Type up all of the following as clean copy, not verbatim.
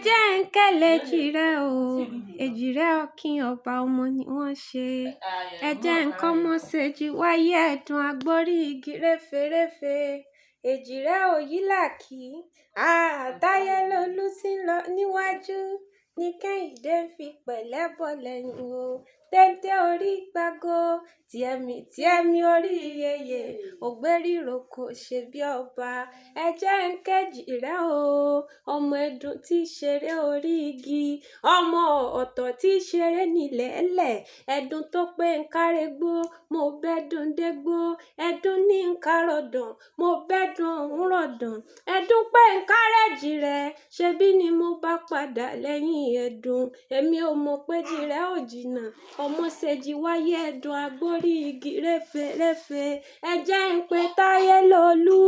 jẹ́ ń kẹ́lẹ̀ èjìrẹ́ o èjìrẹ́ ọ̀kín ọba ọmọ ni wọ́n ṣe ẹ jẹ́ nǹkan mọ́ ṣèjì wáyé ẹ̀dùn agbórí igi réferéfe èjìrẹ́ òyìnlákì àtàyè lolú sí lọ níwájú ní kẹ́hìndé fi pẹ̀lẹ́ bọ̀ lẹ́yìn o téńté orí gbágo tìẹ̀mí orí yeye ògbérìrò kò ṣe bí ọba ẹ jẹ́ ń kẹ́jìrẹ́ o ọmọ ẹdùn tí ṣeré orí igi ọmọ ọ̀tọ̀ tí ṣeré nílẹ̀ẹ́lẹ̀ ẹdùn tó pé ń kárẹ́gbó mo bẹ́dùn dégbó ẹdùn ní ń kárọ̀dàn mo bẹ́dùn ọ̀hún rọ̀dàn ẹdùn pé ń kárẹ́jìrẹ́ ṣebí ni mo bá padà lẹ́yìn ẹdùn èmi ò mọ̀ pé jìrẹ́ ò jìnnà ọmọ ṣèjì wáyé ẹdùn agbórí igi réferéfe ẹ jẹ́ ń pe táyé lolú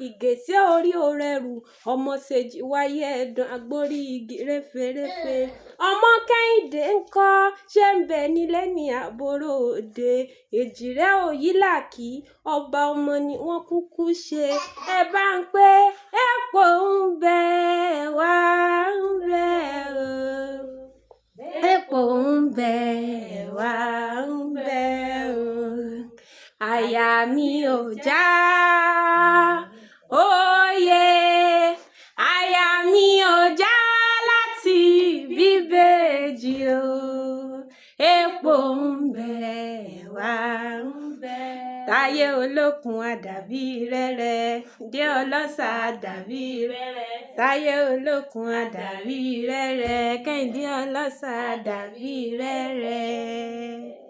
ìgèsè orí orẹrù ọmọ ṣèjì wáyé ẹdùn agbórí igi réferéfe ọmọ kẹ́hìndé ńkọ́ ṣé ń bẹ nílé ní àbúrò òde èjìrẹ́ òyìnlákì ọba ọmọ ni wọ́n kúkú ṣe ẹ bá ń pé epo ń bẹ wá ń bẹ o epo ń bẹ wá ń bẹ o àyà mi ò já òye àyà mi ò já láti bíbèjì o epo ń bẹ wá ń bẹ táyé olókun àdàbí rẹ́rẹ́ dé ọlọ́sà àdàbí rẹ́rẹ́ táyé olókun àdàbí rẹ́rẹ́ kẹ́hìndé ọlọ́sà àdàbí rẹ́rẹ́.